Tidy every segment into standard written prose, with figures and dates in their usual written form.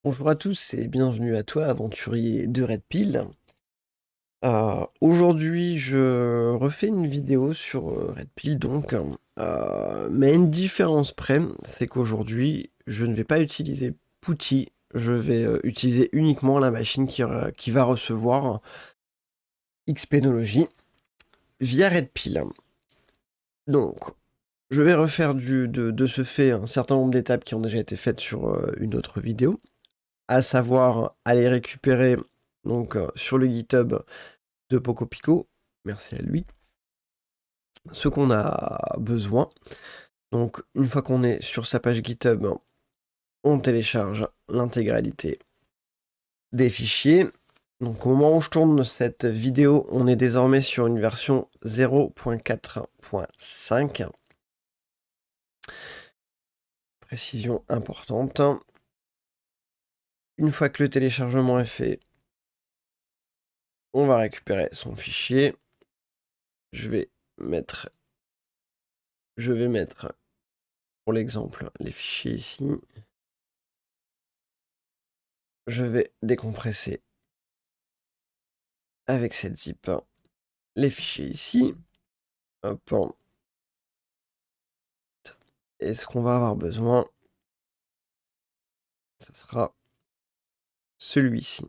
Bonjour à tous et bienvenue à toi, aventurier de Red Pill. Aujourd'hui, je refais une vidéo sur Red Pill, donc, mais à une différence près, c'est qu'aujourd'hui, je ne vais pas utiliser Putty, je vais utiliser uniquement la machine qui va recevoir XPnology via Red Pill. Donc, je vais refaire de ce fait un certain nombre d'étapes qui ont déjà été faites sur une autre vidéo, à savoir aller récupérer donc sur le GitHub de PocoPico, merci à lui, ce qu'on a besoin. Donc une fois qu'on est sur sa page GitHub, on télécharge l'intégralité des fichiers. Donc au moment où je tourne cette vidéo, on est désormais sur une version 0.4.5. Précision importante. Une fois que le téléchargement est fait, on va récupérer son fichier. Je vais mettre pour l'exemple les fichiers ici. Je vais décompresser avec cette zip les fichiers ici. Hop. Et ce qu'on va avoir besoin, ce sera celui-ci.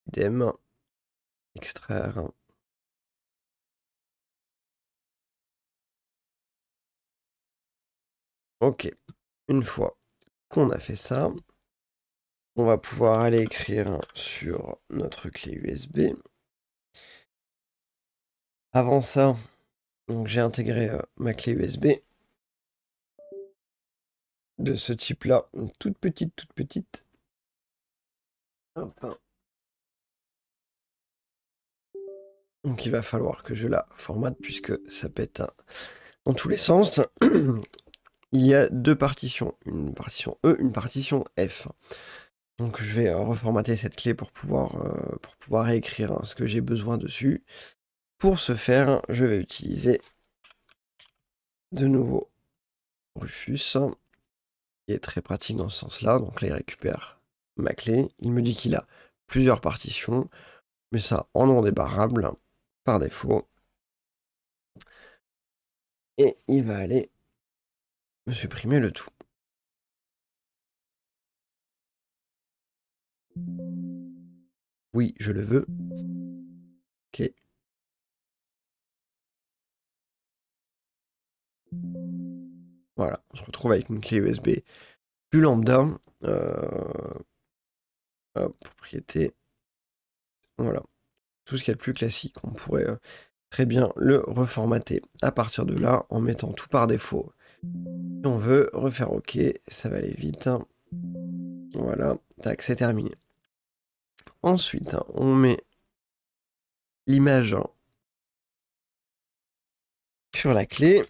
Idem, extraire. Ok, une fois qu'on a fait ça, on va pouvoir aller écrire sur notre clé USB. Avant ça, donc j'ai intégré ma clé USB de ce type-là, une toute petite. Hop. Donc il va falloir que je la formate puisque ça pète dans tous les sens. Il y a deux partitions, une partition E, une partition F. Donc je vais reformater cette clé pour pouvoir réécrire ce que j'ai besoin dessus. Pour ce faire, je vais utiliser de nouveau Rufus, qui est très pratique dans ce sens-là. Donc là, il récupère ma clé. Il me dit qu'il a plusieurs partitions, mais ça en non débarrable par défaut. Et il va aller me supprimer le tout. Oui, je le veux. Ok. Voilà, on se retrouve avec une clé USB plus lambda. Propriété. Voilà. Tout ce qu'il y a de plus classique. On pourrait très bien le reformater à partir de là en mettant tout par défaut. Si on veut refaire OK, ça va aller vite. Voilà, tac, c'est terminé. Ensuite, on met l'image sur la clé.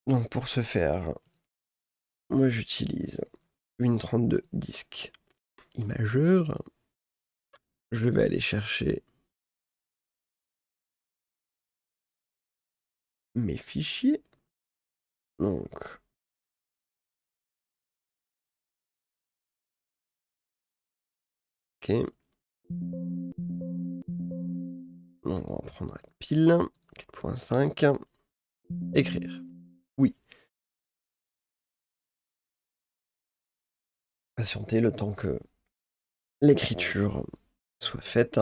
Donc pour ce faire, moi j'utilise Win32 disque imageur. Je vais aller chercher mes fichiers. Donc, ok. On va prendre la pile. 4.5. Écrire. Oui. Patienter le temps que l'écriture soit faite.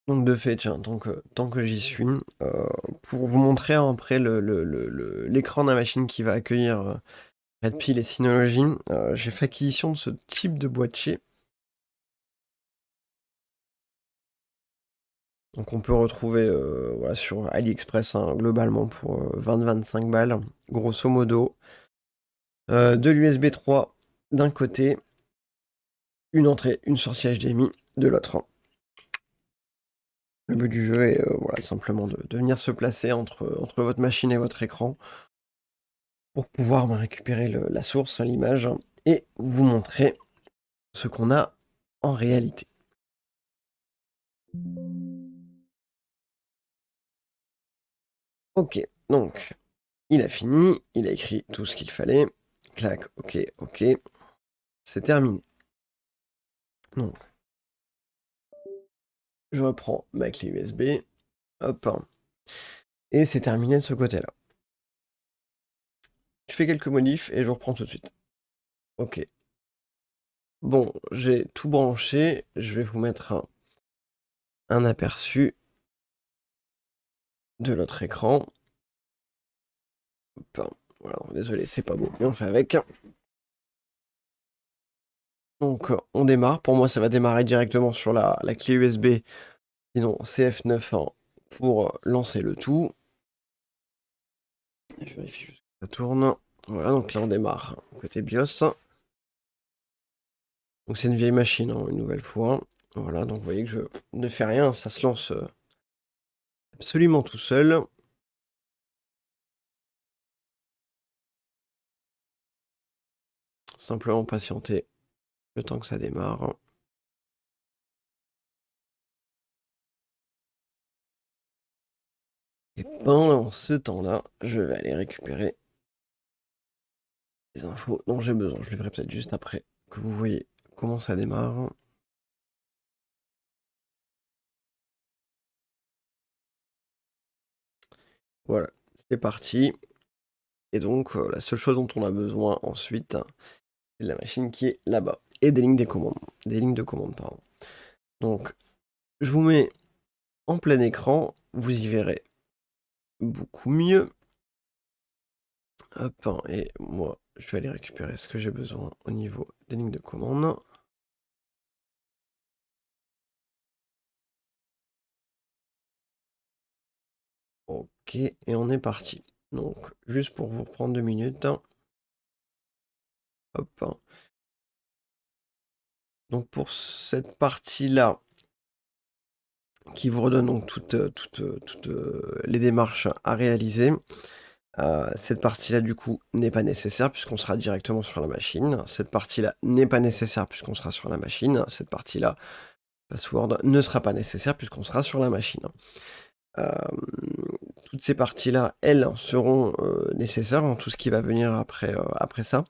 Donc de fait, tiens, tant que j'y suis, pour vous montrer après l'écran de la machine qui va accueillir Red Pill et Synology, j'ai fait acquisition de ce type de boîtier. Donc on peut retrouver voilà, sur AliExpress globalement pour 20-25 balles, grosso modo. De l'USB 3 d'un côté, une entrée, une sortie HDMI de l'autre. Le but du jeu est voilà, simplement de venir se placer entre votre machine et votre écran pour pouvoir récupérer la source, l'image, et vous montrer ce qu'on a en réalité. Ok, donc il a fini, il a écrit tout ce qu'il fallait. Clac, ok, ok. C'est terminé. Donc, je reprends ma clé USB. Hop. Et c'est terminé de ce côté-là. Je fais quelques modifs et je reprends tout de suite. Ok. Bon, j'ai tout branché. Je vais vous mettre un aperçu de l'autre écran. Hop. Voilà, désolé, c'est pas beau, mais on fait avec. Donc, on démarre. Pour moi, ça va démarrer directement sur la clé USB. Sinon, CF9 pour lancer le tout. Je vérifie juste que ça tourne. Voilà, donc là, on démarre côté BIOS. Donc, c'est une vieille machine, une nouvelle fois. Voilà, donc vous voyez que je ne fais rien. Ça se lance absolument tout seul. Simplement patienter le temps que ça démarre. Et pendant ce temps-là, je vais aller récupérer les infos dont j'ai besoin. Je le ferai peut-être juste après que vous voyez comment ça démarre. Voilà, c'est parti. Et donc, la seule chose dont on a besoin ensuite, c'est de la machine qui est là-bas. Et des lignes des commandes. Des lignes de commande, pardon. Donc, je vous mets en plein écran. Vous y verrez beaucoup mieux. Hop, et moi, je vais aller récupérer ce que j'ai besoin au niveau des lignes de commande. Ok, et on est parti. Donc, juste pour vous reprendre 2 minutes. Hop. Donc, pour cette partie-là, qui vous redonne donc toutes les démarches à réaliser, cette partie-là, du coup, n'est pas nécessaire puisqu'on sera directement sur la machine. Cette partie-là n'est pas nécessaire puisqu'on sera sur la machine. Cette partie-là, password, ne sera pas nécessaire puisqu'on sera sur la machine. Toutes ces parties-là, elles, seront nécessaires dans tout ce qui va venir après ça.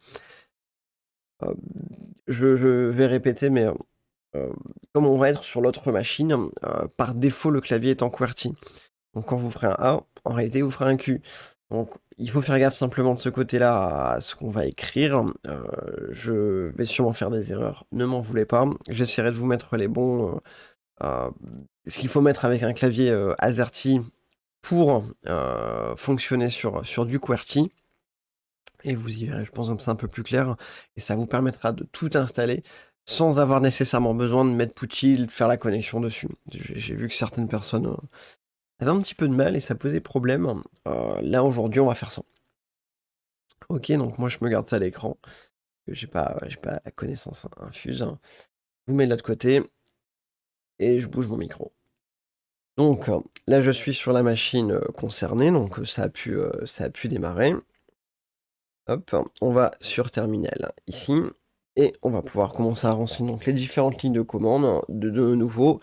Je vais répéter, mais comme on va être sur l'autre machine, par défaut, le clavier est en QWERTY. Donc quand vous ferez un A, en réalité, vous ferez un Q. Donc il faut faire gaffe simplement de ce côté-là à ce qu'on va écrire. Je vais sûrement faire des erreurs, ne m'en voulez pas. J'essaierai de vous mettre les bons... ce qu'il faut mettre avec un clavier AZERTY pour fonctionner sur du QWERTY. Et vous y verrez, je pense, comme c'est un peu plus clair. Et ça vous permettra de tout installer sans avoir nécessairement besoin de mettre Putty, de faire la connexion dessus. J'ai vu que certaines personnes avaient un petit peu de mal et ça posait problème. Là, aujourd'hui, on va faire ça. Ok, donc moi, je me garde ça à l'écran. J'ai pas la connaissance infuse. Je vous mets de l'autre côté et je bouge mon micro. Donc là, je suis sur la machine concernée, donc ça a pu démarrer. Hop, on va sur terminal ici et on va pouvoir commencer à renseigner donc les différentes lignes de commande. De nouveau,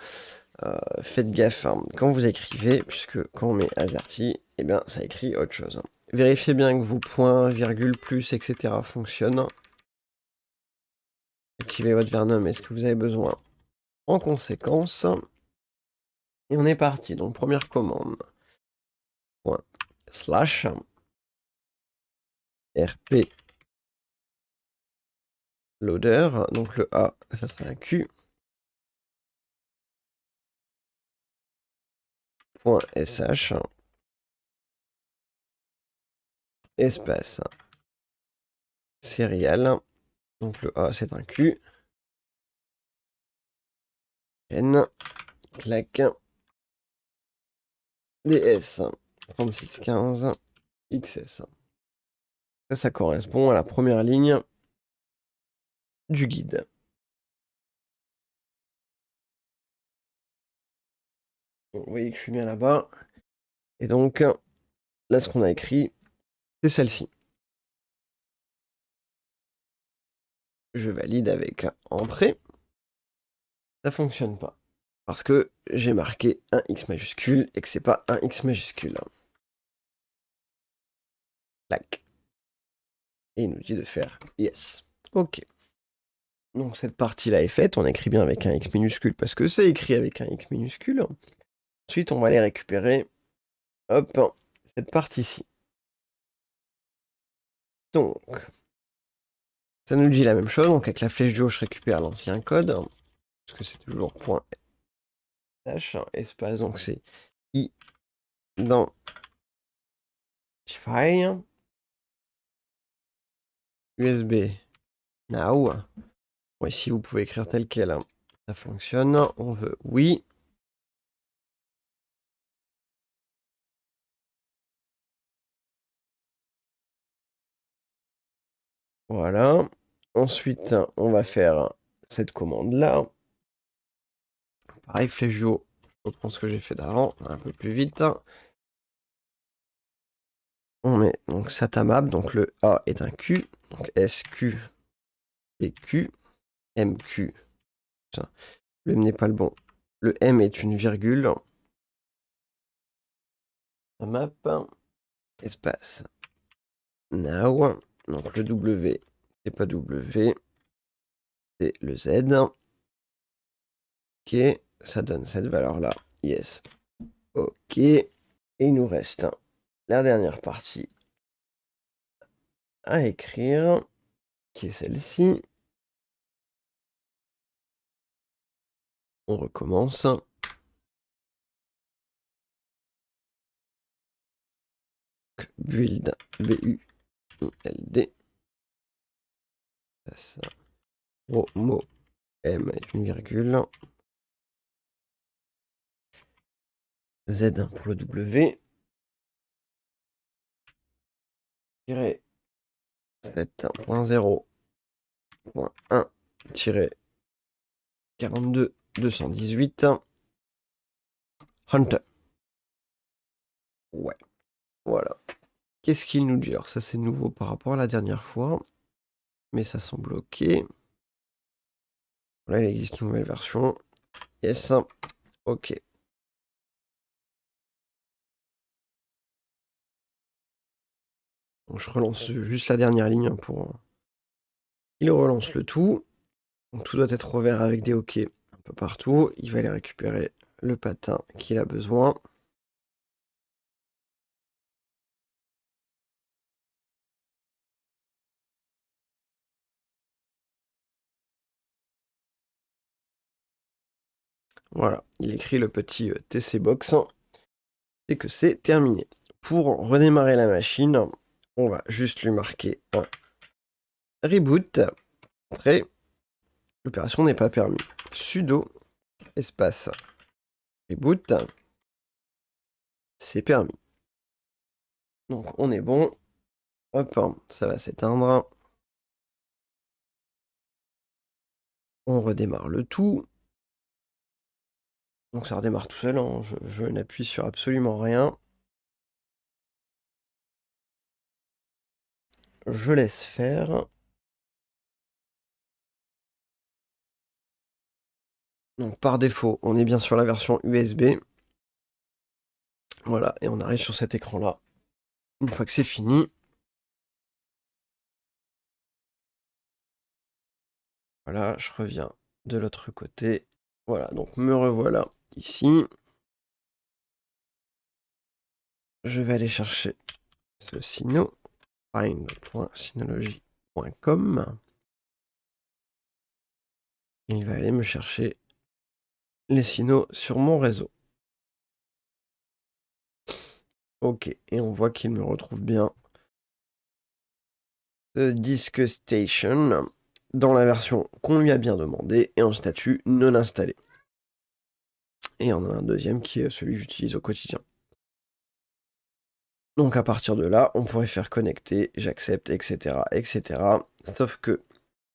faites gaffe quand vous écrivez, puisque quand on met AZERTY, eh bien ça écrit autre chose. Vérifiez bien que vos points, virgules, plus, etc. fonctionnent. Activez votre Vernum et ce que vous avez besoin en conséquence. Et on est parti. Donc première commande. Point slash rp loader. Donc le A, ça serait un Q. Point sh espace serial. Donc le A, c'est un Q. N. Clac. DS 3615 XS. Ça correspond à la première ligne du guide. Vous voyez que je suis bien là-bas. Et donc, là, ce qu'on a écrit, c'est celle-ci. je valide avec entrée. Ça fonctionne pas. Parce que j'ai marqué un X majuscule et que c'est pas un X majuscule. Tac. Et il nous dit de faire yes. Ok. Donc cette partie-là est faite. On écrit bien avec un X minuscule parce que c'est écrit avec un X minuscule. Ensuite, on va aller récupérer, hop, cette partie-ci. Donc, ça nous dit la même chose. Donc avec la flèche du haut, je récupère l'ancien code. Parce que c'est toujours point h, espace. Donc c'est i dans file USB now. Bon, ici, vous pouvez écrire tel quel. Ça fonctionne. On veut oui. Voilà. Ensuite, on va faire cette commande-là. Pareil, flèche du haut. Je reprends ce que j'ai fait d'avant, un peu plus vite. On met donc SATA-map, donc le A est un Q, donc SQ et Q, MQ. Ça, le M n'est pas le bon. Le M est une virgule. Map, espace. Now, donc le W, c'est pas W, c'est le Z. Ok, ça donne cette valeur-là. Yes. Ok. Et il nous reste la dernière partie à écrire, qui est celle-ci. On recommence. Build, B-U-I-L-D. Ça. Promo, M est une virgule. Z pour le W. 7.0.1-42-218. Hunter. Ouais, voilà. Qu'est-ce qu'il nous dit? Alors ça c'est nouveau par rapport à la dernière fois. Mais ça semble ok. Là il existe une nouvelle version. Yes. Ok. Donc, je relance juste la dernière ligne pour... Il relance le tout. Donc tout doit être ouvert avec des OK un peu partout. Il va aller récupérer le patin qu'il a besoin. Voilà, il écrit le petit TC Box et que c'est terminé. Pour redémarrer la machine, on va juste lui marquer un reboot. Très. L'opération n'est pas permis. Sudo espace reboot. C'est permis. Donc on est bon. Hop, ça va s'éteindre. On redémarre le tout. Donc ça redémarre tout seul, hein. Je n'appuie sur absolument rien. Je laisse faire. Donc par défaut, on est bien sur la version USB. Voilà, et on arrive sur cet écran-là. Une fois que c'est fini, voilà, je reviens de l'autre côté. Voilà, donc me revoilà ici. Je vais aller chercher ce sino, find.synology.com. Il va aller me chercher les sinos sur mon réseau. Ok, et on voit qu'il me retrouve bien Disk Station dans la version qu'on lui a bien demandé et en statut non installé. Et on a un deuxième qui est celui que j'utilise au quotidien. Donc à partir de là, on pourrait faire connecter, j'accepte, etc., etc. Sauf que,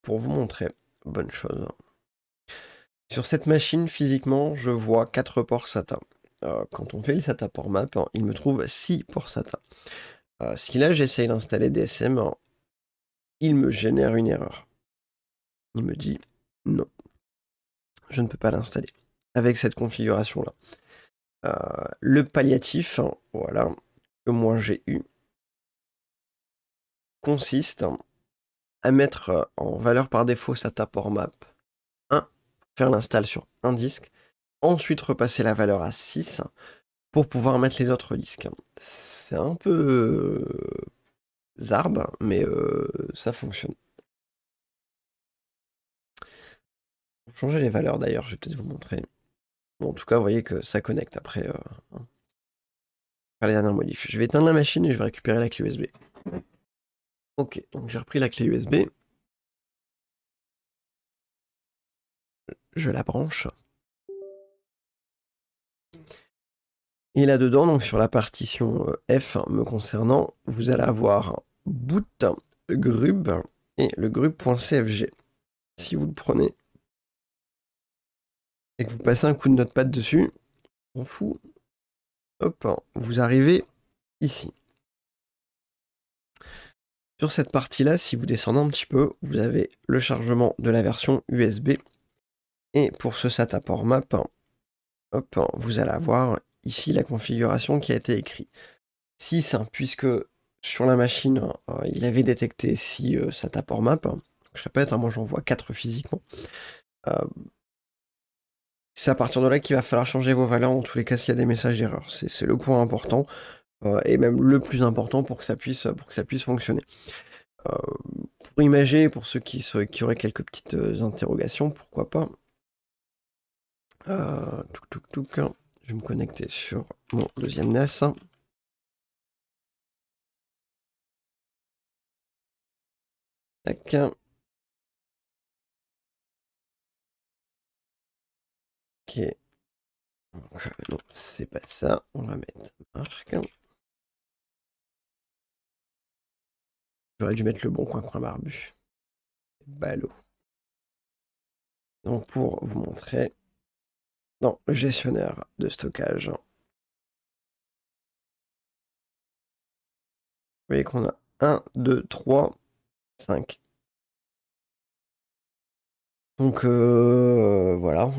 pour vous montrer, bonne chose, sur cette machine, physiquement, je vois 4 ports SATA. Quand on fait le SATA port map, il me trouve 6 ports SATA. Si là j'essaye d'installer DSM, il me génère une erreur. Il me dit non, je ne peux pas l'installer avec cette configuration-là. Le palliatif, hein, voilà, que moi j'ai eu, consiste à mettre en valeur par défaut SATA port map 1, faire l'install sur un disque, ensuite repasser la valeur à 6 pour pouvoir mettre les autres disques. C'est un peu zarbe, mais ça fonctionne. Pour changer les valeurs d'ailleurs, je vais peut-être vous montrer. Bon, en tout cas, vous voyez que ça connecte après faire les dernières modifs. Je vais éteindre la machine et je vais récupérer la clé USB. Ok, donc j'ai repris la clé USB. Je la branche. Et là-dedans, donc sur la partition F me concernant, vous allez avoir boot, grub et le grub.cfg. Si vous le prenez et que vous passez un coup de notepad dessus, on fout, hop, vous arrivez ici. Sur cette partie-là, si vous descendez un petit peu, vous avez le chargement de la version USB. Et pour ce SATA port map, hop, vous allez avoir ici la configuration qui a été écrite. 6, puisque sur la machine, il avait détecté 6 SATA port map. Je répète, moi j'en vois 4 physiquement. C'est à partir de là qu'il va falloir changer vos valeurs, en tous les cas s'il y a des messages d'erreur. C'est le point important, et même le plus important pour que ça puisse fonctionner. Pour imager, pour ceux qui auraient quelques petites interrogations, pourquoi pas. Je vais me connecter sur mon deuxième NAS. Tac. Ok. Non, c'est pas ça. On va mettre marque. J'aurais dû mettre le bon coin barbu. Ballot. Donc pour vous montrer, dans le gestionnaire de stockage, vous voyez qu'on a 1, 2, 3, 5. Donc voilà.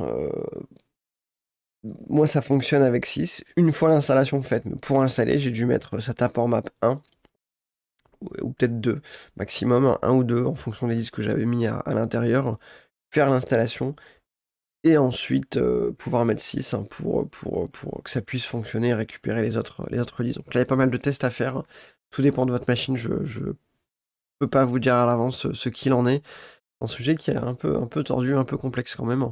Moi ça fonctionne avec 6. Une fois l'installation faite, mais pour installer, j'ai dû mettre SATA port map 1. Ou peut-être 2 maximum, 1 ou 2 en fonction des disques que j'avais mis à l'intérieur, faire l'installation et ensuite pouvoir mettre 6 pour que ça puisse fonctionner et récupérer les autres disques. Donc là il y a pas mal de tests à faire, tout dépend de votre machine, je peux pas vous dire à l'avance ce qu'il en est. Un sujet qui est un peu tordu, un peu complexe quand même,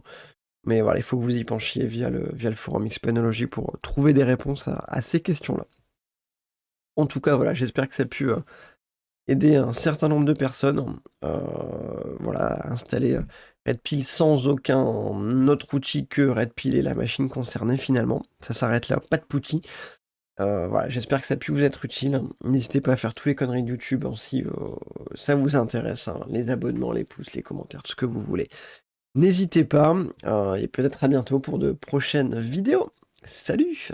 mais voilà, il faut que vous y penchiez via le forum XPnology pour trouver des réponses à ces questions-là. En tout cas, voilà, j'espère que ça a pu aider un certain nombre de personnes voilà, à installer Redpill sans aucun autre outil que Redpill et la machine concernée finalement. Ça s'arrête là, pas de poutis. Voilà, j'espère que ça a pu vous être utile. N'hésitez pas à faire tous les conneries de YouTube si ça vous intéresse, hein. Les abonnements, les pouces, les commentaires, tout ce que vous voulez. N'hésitez pas, et peut-être à bientôt pour de prochaines vidéos. Salut!